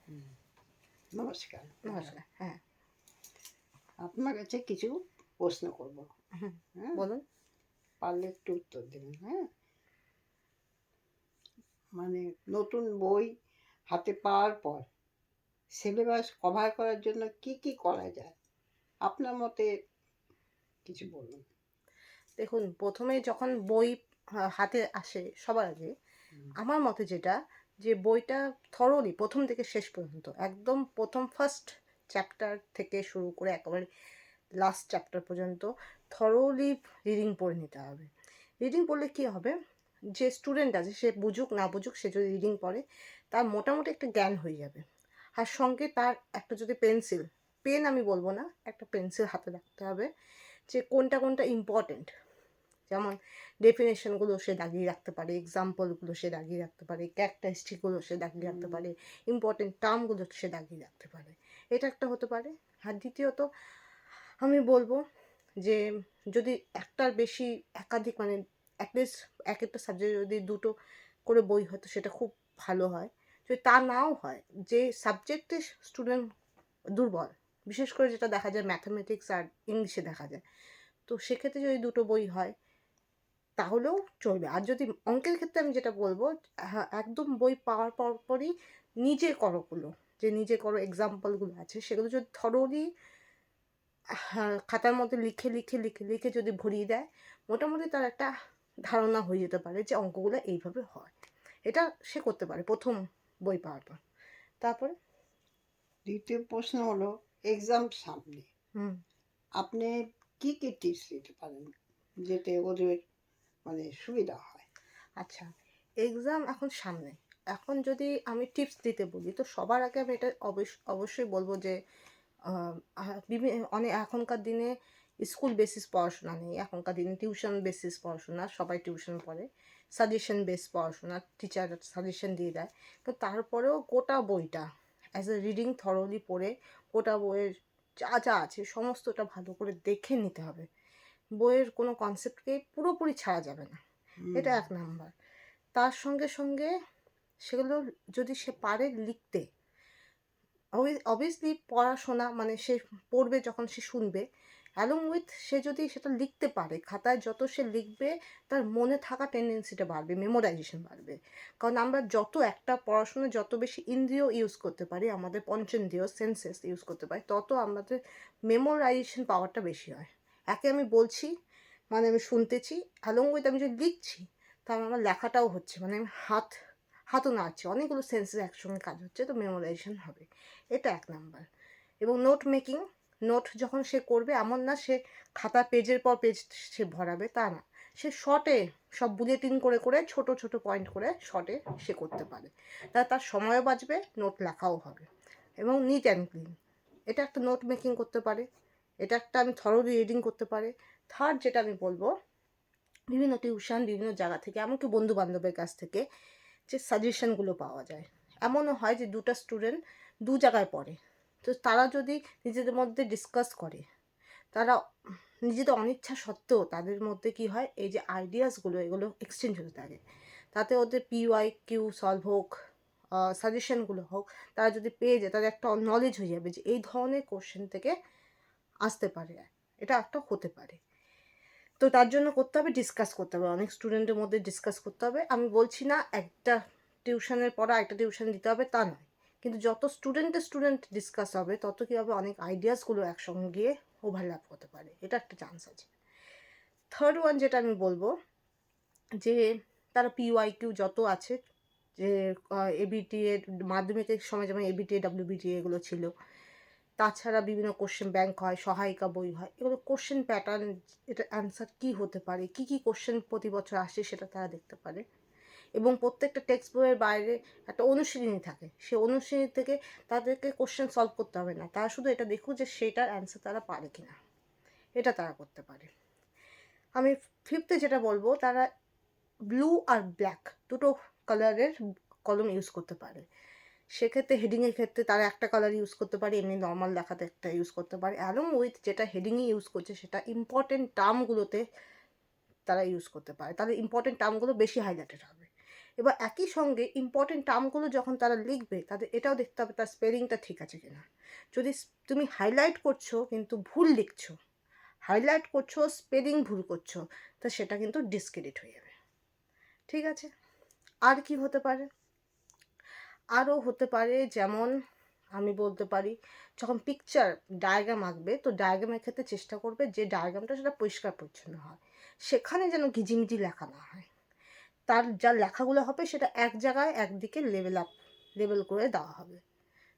নমস্কার। নমস্কার। হ্যাঁ, আপনার কাছে কিছু প্রশ্ন করব। হ্যাঁ, বলুন। পারলে একটু উত্তর দেবেন। হ্যাঁ, মানে নতুন বই হাতে পাওয়ার পর সিলেবাস কভার করার জন্য কি কি করা যায়? আপনার মতে কিছু বলুন। দেখুন, প্রথমে যখন বই হাতে আসে সবার আগে আমার মতে যেটা, যে বইটা থরোলি প্রথম থেকে শেষ পর্যন্ত একদম প্রথম ফার্স্ট চ্যাপ্টার থেকে শুরু করে একেবারে লাস্ট চ্যাপ্টার পর্যন্ত থরোলি রিডিং পড়ে নিতে হবে। রিডিং পড়লে কী হবে, যে স্টুডেন্ট আছে সে বুঝুক না বুঝুক, সে যদি রিডিং পড়ে তার মোটামুটি একটা জ্ঞান হয়ে যাবে। আর সঙ্গে তার একটা যদি পেন্সিল, পেন আমি বলবো না, একটা পেন্সিল হাতে রাখতে হবে, যে কোনটা কোনটা ইম্পর্টেন্ট। যেমন ডেফিনেশনগুলো সে দাগিয়ে রাখতে পারে, এক্সাম্পলগুলো সে দাগিয়ে রাখতে পারে, ক্যারেক্টারিস্টিকগুলো সে দাগিয়ে রাখতে পারে, ইম্পর্টেন্ট টার্মগুলো সে দাগিয়ে রাখতে পারে। এটা একটা হতে পারে। আর দ্বিতীয়ত আমি বলবো যে যদি একটার বেশি একাধিক মানে অ্যাটলিস্ট এক একটা সাবজেক্টে যদি দুটো করে বই হয় তো সেটা খুব ভালো হয়। যদি তা নাও হয়, যে সাবজেক্টে স্টুডেন্ট দুর্বল, বিশেষ করে যেটা দেখা যায় ম্যাথামেটিক্স আর ইংলিশে দেখা যায়, তো সেক্ষেত্রে যদি দুটো বই হয় তাহলেও চলবে। আর যদি অঙ্কের ক্ষেত্রে আমি যেটা বলবো, হ্যাঁ, একদম বই পাওয়ার পরপরই নিজে করোগুলো, যে নিজে করো এক্সাম্পলগুলো আছে সেগুলো যদি থরোলি খাতার মধ্যে লিখে লিখে লিখে লিখে যদি ভরিয়ে দেয়, মোটামুটি তার একটা ধারণা হয়ে যেতে পারে যে অঙ্কগুলো এইভাবে হয়। এটা সে করতে পারে প্রথম বই পাওয়ার পর। তারপরে দ্বিতীয় প্রশ্ন হলো, এক্সাম সামনে হুম আপনি কি কি টিপস দিতে পারেন যেতে ওদের মানে সুবিধা হয়? আচ্ছা, এক্সাম এখন সামনে। এখন যদি আমি টিপস দিতে বলি তো সবার আগে আমি এটা অবশ্যই বলবো যে অনেক এখনকার দিনে স্কুল বেসিস পড়াশোনা নেই, এখনকার দিনে টিউশন বেসিস পড়াশোনা, সবাই টিউশন পড়ে, সাজেশন বেস পড়াশোনা, টিচার সাজেশন দিয়ে দেয়। তো তারপরেও গোটা বইটা অ্যাজ এ রিডিং থরোলি পড়ে গোটা বইয়ের যা যা আছে সমস্তটা ভালো করে দেখে নিতে হবে। বইয়ের কোনো কনসেপ্টকে পুরোপুরি ছাড়া যাবে না। এটা এক নাম্বার। তার সঙ্গে সঙ্গে সেগুলো যদি সে পারে লিখতে, অবভিয়াসলি পড়াশোনা মানে সে পড়বে যখন সে শুনবে, অ্যালং উইথ সে যদি সেটা লিখতে পারে, খাতায় যত সে লিখবে তার মনে থাকা টেন্ডেন্সিটা বাড়বে, মেমোরাইজেশন বাড়বে। কারণ আমরা যত একটা পড়াশোনা যত বেশি ইন্দ্রিয় ইউজ করতে পারি, আমাদের পঞ্চেন্দ্রিয় সেন্সেস ইউজ করতে পারি, তত আমাদের মেমোরাইজেশন পাওয়ারটা বেশি হয়। একে আমি বলছি মানে আমি শুনতেছি, অ্যালং উইথ আমি যদি লিখছি তাহলে আমার লেখাটাও হচ্ছে, মানে আমি হাতও নাড়ছে, অনেকগুলো সেন্সেস একসঙ্গে কাজ হচ্ছে, তো মেমোরাইজেশন হবে। এটা এক নাম্বার। এবং নোট মেকিং, নোট যখন সে করবে এমন না সে খাতা পেজের পর পেজ সে ভরাবে, তা না, সে শর্টে সব বুলেটিন করে করে ছোট ছোট পয়েন্ট করে শর্টে সে করতে পারে। তার সময়ও বাঁচবে, নোট লেখাও হবে। এবং নিট অ্যান্ড ক্লিন, এটা একটা নোট মেকিং করতে পারে, এটা একটা আমি থরোলি রিডিং করতে পারে। থার্ড যেটা আমি বলবো, বিভিন্ন টিউশন বিভিন্ন জায়গা থেকে এমনকি বন্ধু বান্ধবের কাছ থেকে যে সাজেশনগুলো পাওয়া যায়। এমনও হয় যে দুটো স্টুডেন্ট দু জায়গায় পড়ে, তো তারা যদি নিজেদের মধ্যে ডিসকাস করে, তারা নিজেদের অনিচ্ছা সত্ত্বেও তাদের মধ্যে কি হয়, এই যে আইডিয়াসগুলো এগুলো এক্সচেঞ্জ হতে থাকে। তাতে ওদের পিওয়াই কিউ সলভ হোক, সাজেশনগুলো হোক, তারা যদি পেয়ে যায় তাদের একটা নলেজ হয়ে যাবে যে এই ধরনের কোশ্চেন থেকে আসতে পারে, এটা একটা হতে পারে। তো তার জন্য করতে হবে, ডিসকাস করতে হবে, অনেক স্টুডেন্টের মধ্যে ডিসকাস করতে হবে। আমি বলছি না একটা টিউশনের পড়া একটা টিউশন দিতে হবে, তা নয়, কিন্তু যত স্টুডেন্ট ডিসকাস হবে তত কী হবে, অনেক আইডিয়াসগুলো একসঙ্গে গিয়ে ওভারল্যাপ হতে পারে, এটা একটা চান্স আছে। থার্ড ওয়ান যেটা আমি বলবো, যে তারা পিওয়াইকিউ যত আছে, যে এবিটিএ মাধ্যমিকের সময় যেমন এবিটিএ ডাব্লিউবিটিএ এগুলো ছিল, তাছাড়া বিভিন্ন কোশ্চেন ব্যাংক হয়, সহায়িকা বই হয়, এগুলো কোশ্চেন প্যাটার্ন, এটা অ্যান্সার কী হতে পারে, কী কী কোশ্চেন প্রতি বছর আসে সেটা তারা দেখতে পারে। এবং প্রত্যেকটা টেক্সট বইয়ের বাইরে একটা অনুশীলনী থাকে, সেই অনুশীলনী থেকে তাদেরকে কোশ্চেন সলভ করতে হবে না, তারা শুধু এটা দেখুক যে সেটার অ্যান্সার তারা পারে কি না, এটা তারা করতে পারে। আমি ফিফথে যেটা বলবো, তারা ব্লু আর ব্ল্যাক দুটো কালারের কলম ইউজ করতে পারে। সেক্ষেত্রে হেডিংয়ের ক্ষেত্রে তারা একটা কালার ইউজ করতে পারে, এমনি নর্মাল দেখাতে একটা ইউজ করতে পারে, অ্যালং উইথ যেটা হেডিংয়ে ইউজ করছে সেটা ইম্পর্টেন্ট টার্মগুলোতে তারা ইউজ করতে পারে, তাদের ইম্পর্টেন্ট টার্মগুলো বেশি হাইলাইটেড হবে। এবার একই সঙ্গে ইম্পর্টেন্ট টার্মগুলো যখন তারা লিখবে তাদের এটাও দেখতে হবে তার স্পেলিংটা ঠিক আছে কিনা। যদি তুমি হাইলাইট করছো কিন্তু ভুল লিখছো, হাইলাইট করছো স্পেলিং ভুল করছো, তো সেটা কিন্তু ডিসক্রেডিট হয়ে যাবে। ঠিক আছে, আর কি হতে পারে? আরও হতে পারে যেমন আমি বলতে পারি যখন পিকচার ডায়াগ্রাম আঁকবে তো ডায়াগ্রামের ক্ষেত্রে চেষ্টা করবে যে ডায়াগ্রামটা সেটা পরিষ্কার পরিচ্ছন্ন হয়, সেখানে যেন ঘিজিমিজি লেখা না হয়। তার যা লেখাগুলো হবে সেটা এক জায়গায় একদিকে লেভেল করে দেওয়া হবে।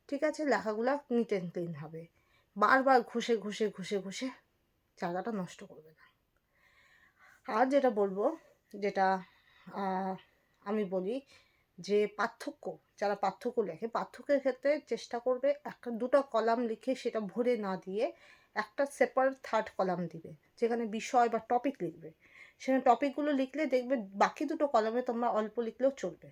ঠিক আছে, লেখাগুলো নিট অ্যান্ড ক্লিন হবে, বারবার ঘষে ঘষে ঘষে ঘষে জায়গাটা নষ্ট করবে না। আর যেটা বলবো, যেটা আমি বলি যে পার্থক্য, যারা পার্থক্য লেখে পার্থক্যের ক্ষেত্রে চেষ্টা করবে একটা দুটো কলাম লিখে সেটা ভরে না দিয়ে একটা সেপারেট থার্ড কলাম দিবে যেখানে বিষয় বা টপিক লিখবে। সেখানে টপিকগুলো লিখলে দেখবে বাকি দুটো কলামে তোমরা অল্প লিখলেও চলবে।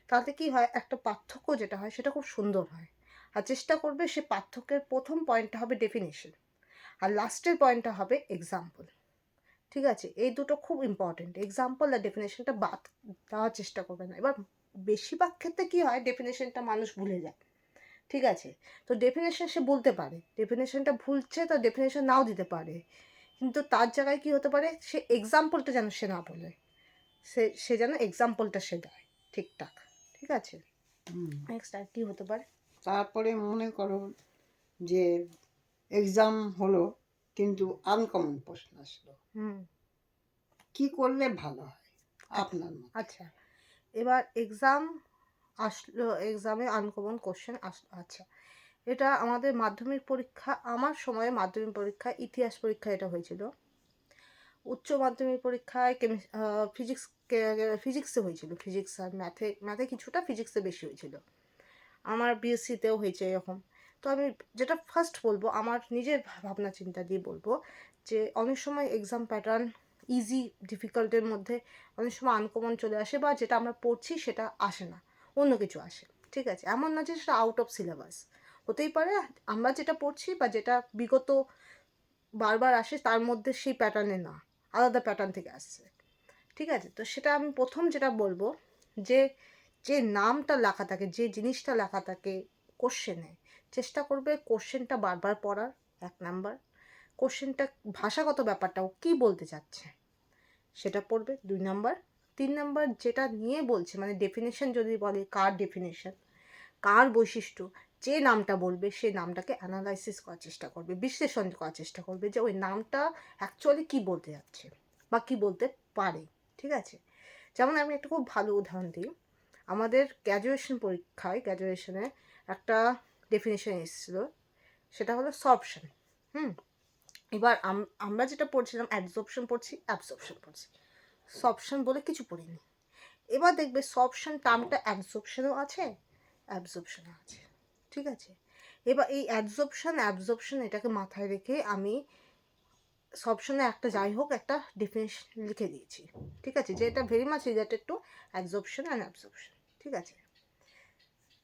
তাতে কি হয়, একটা পার্থক্য যেটা হয় সেটা খুব সুন্দর হয়। আর চেষ্টা করবে সে পার্থক্যের প্রথম পয়েন্টটা হবে ডেফিনেশন, আর লাস্টের পয়েন্টটা হবে এক্সাম্পল। ঠিক আছে, এই দুটো খুব ইম্পর্টেন্ট, এক্সাম্পল আর ডেফিনেশনটা বাদ দেওয়ার চেষ্টা করবে না। এবার বেশিরভাগ ক্ষেত্রে কী হয়, ডেফিনেশনটা মানুষ ভুলে যায়। ঠিক আছে, তো ডেফিনেশন সে বলতে পারে, ডেফিনেশনটা ভুলছে তো ডেফিনেশন নাও দিতে পারে, কিন্তু তার জায়গায় কি হতে পারে সে এক্সাম্পলটা যেন সে না বলে, সে যেন এক্সাম্পলটা সে দেয় ঠিকঠাক। ঠিক আছে, নেক্সট আর কী হতে পারে? তারপরে মনে করো যে এক্সাম হলো কিন্তু আনকমন প্রশ্ন আসলো, কি করলে ভালো হয় আপনার মতে? আচ্ছা, এবার এক্সাম আসলো, এক্সামে আনকমন কোশ্চেন আসলো। আচ্ছা, এটা আমাদের মাধ্যমিক পরীক্ষা, আমার সময়ে মাধ্যমিক পরীক্ষা ইতিহাস পরীক্ষা এটা হয়েছিল। উচ্চ মাধ্যমিক পরীক্ষায় ফিজিক্সে হয়েছিল, ফিজিক্স আর ম্যাথে কিছুটা, ফিজিক্সে বেশি হয়েছিল। আমার বিএসসিতেও হয়েছে এরকম। তো আমি যেটা ফার্স্ট বলবো, আমার নিজের ভাবনা চিন্তা দিয়ে বলবো যে অনেক সময় এক্সাম প্যাটার্ন ইজি ডিফিকাল্টের মধ্যে অনেক সময় আনকমন চলে আসে, বা যেটা আমরা পড়ছি সেটা আসে না, অন্য কিছু আসে। ঠিক আছে, এমন না যে সেটা আউট অফ সিলেবাস, হতেই পারে আমরা যেটা পড়ছি বা যেটা বিগত বারবার আসে তার মধ্যে সেই প্যাটার্নে না, আলাদা প্যাটার্ন থেকে আসছে। ঠিক আছে, তো সেটা আমি প্রথম যেটা বলবো যে যে নামটা লেখা থাকে, যে জিনিসটা লেখা থাকে কোশ্চেনে, চেষ্টা করবে কোশ্চেনটা বারবার পড়ার, 1 নাম্বার। কোশ্চেনটা ভাষাগত ব্যাপারটা ও কী বলতে চাচ্ছে সেটা পড়বে, 2 নাম্বার। 3 নাম্বার যেটা নিয়ে বলছে, মানে ডেফিনেশন যদি বলে, কার ডেফিনেশন, কার বৈশিষ্ট্য, যে নামটা বলবে সেই নামটাকে অ্যানালাইসিস করার চেষ্টা করবে, বিশ্লেষণ করার চেষ্টা করবে যে ওই নামটা অ্যাকচুয়ালি কী বলতে যাচ্ছে বা কী বলতে পারে। ঠিক আছে, যেমন আমি একটা খুব ভালো উদাহরণ দিই, আমাদের গ্র্যাজুয়েশনে একটা ডেফিনেশন এসেছিলো, সেটা হলো সবশন। এবার আমরা যেটা পড়ছিলাম অ্যাবজর্পশন পড়ছি, অ্যাবজর্পশন পড়ছি, সবশন বলে কিছু পড়িনি। এবার দেখবে সবশন টার্মটা অ্যাবজর্পশনও আছে, অ্যাবজর্পশনও আছে। ঠিক আছে, এবার এই অ্যাবজর্পশন এটাকে মাথায় রেখে আমি সবশনে একটা যাই হোক একটা ডেফিনেশন লিখে দিয়েছি। ঠিক আছে, যে এটা very much related to absorption and absorption. ঠিক আছে,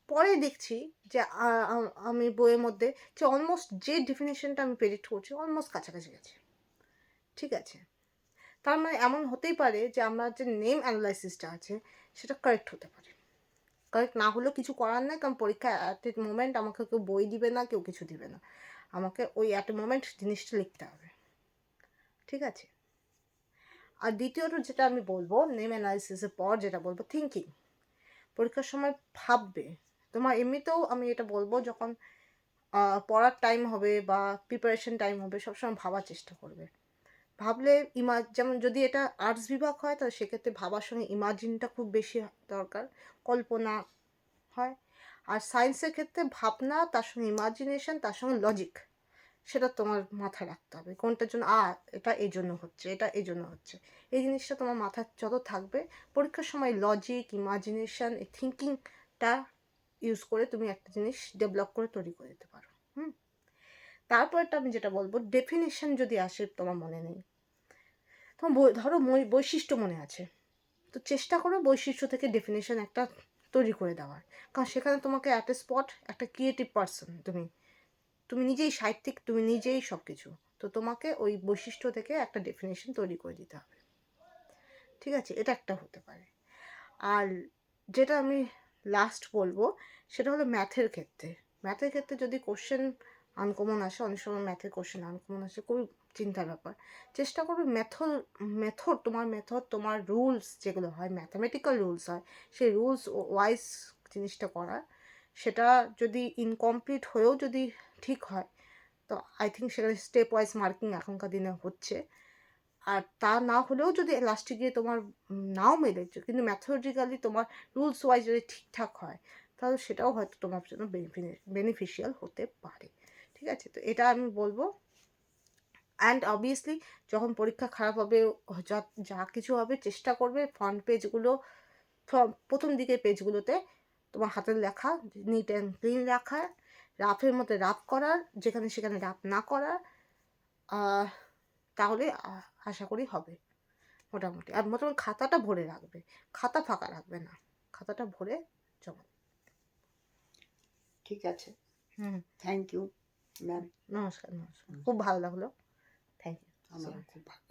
পরে দেখছি যে আমি বইয়ের মধ্যে যে অলমোস্ট যে ডেফিনেশনটা আমি প্রেডিক্ট করছি অলমোস্ট কাছাকাছি গেছে। ঠিক আছে, তার মানে এমন হতেই পারে যে আমরা যে নেম অ্যানালাইসিসটা আছে সেটা কারেক্ট হতে পারে, কারেক্ট না হলেও কিছু করার নেই, কারণ পরীক্ষা অ্যাট এ মোমেন্ট আমাকে কেউ বই দিবে না, কেউ কিছু দিবে না, আমাকে ওই অ্যাট এ মোমেন্ট জিনিসটা লিখতে হবে। ঠিক আছে, আর দ্বিতীয়ত যেটা আমি বলবো নেম অ্যানালাইসিসের পর যেটা বলবো থিঙ্কিং। পরীক্ষার সময় ভাববে, তোমার এমনিতেও আমি এটা বলবো যখন পড়ার টাইম হবে বা প্রিপারেশন টাইম হবে সবসময় ভাবার চেষ্টা করবে। ভাবলে যেমন যদি এটা আর্টস বিভাগ হয় তাহলে সেক্ষেত্রে ভাবার সঙ্গে ইমাজিনটা খুব বেশি দরকার, কল্পনা হয়। আর সায়েন্সের ক্ষেত্রে ভাবনা তার সঙ্গে ইমাজিনেশন তার সঙ্গে লজিক, সেটা তোমার মাথায় রাখতে হবে কোনটার জন্য এটা এই জন্য হচ্ছে, এটা এই জন্য হচ্ছে। এই জিনিসটা তোমার মাথায় যত থাকবে পরীক্ষার সময় লজিক, ইমাজিনেশন, এই থিঙ্কিংটা ইউজ করে তুমি একটা জিনিস ডেভেলপ করে তৈরি করে দিতে পারো। তারপরটা আমি যেটা বলবো, ডেফিনেশন যদি আসে তোমার মনে নেই, তোমার ধরো বৈশিষ্ট্য মনে আছে, তো চেষ্টা করো বৈশিষ্ট্য থেকে ডেফিনেশন একটা তৈরি করে দেওয়ার, কারণ সেখানে তোমাকে অ্যাট এ স্পট একটা ক্রিয়েটিভ পারসন, তুমি নিজেই সাহিত্যিক, তুমি নিজেই সব কিছু, তো তোমাকে ওই বৈশিষ্ট্য থেকে একটা ডেফিনেশন তৈরি করে দিতে হবে। ঠিক আছে, এটা একটা হতে পারে। আর যেটা আমি লাস্ট বলবো সেটা হলো ম্যাথের ক্ষেত্রে। ম্যাথের ক্ষেত্রে যদি কোশ্চেন আনকমন আসে, অনেক সময় ম্যাথের কোশ্চেন আনকমন আসে, খুবই চিন্তার ব্যাপার। চেষ্টা করবে মেথড তোমার রুলস যেগুলো হয়, ম্যাথামেটিক্যাল রুলস হয়, সেই রুলস ওয়াইজ জিনিসটা করার। সেটা যদি ইনকমপ্লিট হয়েও যদি ঠিক হয়, তো আই থিঙ্ক সেখানে স্টেপ ওয়াইজ মার্কিং এখনকার দিনে হচ্ছে। আর তা না হলেও যদি লাস্টে গিয়ে তোমার নাও মেলে, কিন্তু ম্যাথোলজিক্যালি তোমার রুলস ওয়াইজ যদি ঠিকঠাক হয়, তাহলে সেটাও হয়তো তোমার জন্য বেনিফিশিয়াল হতে পারে। ঠিক আছে, তো এটা আমি বলবো। অ্যান্ড অবভিয়াসলি যখন পরীক্ষা খারাপ হবে, যা যা কিছু হবে, চেষ্টা করবে ফ্রন্ট পেজগুলো, প্রথম দিকের পেজগুলোতে তোমার হাতের লেখা নিট অ্যান্ড ক্লিন রাখার, রাফের মধ্যে রাফ করার, যেখানে সেখানে রাফ না করার। তাহলে আশা করি হবে মোটামুটি। আর মোটামুটি খাতাটা ভরে রাখবে, খাতা ফাঁকা রাখবে না, খাতাটা ভরে জমা। ঠিক আছে, হুম। Thank you ma'am. নমস্কার, নমস্কার, খুব ভালো লাগলো। Thank you. আমার খুব ভালো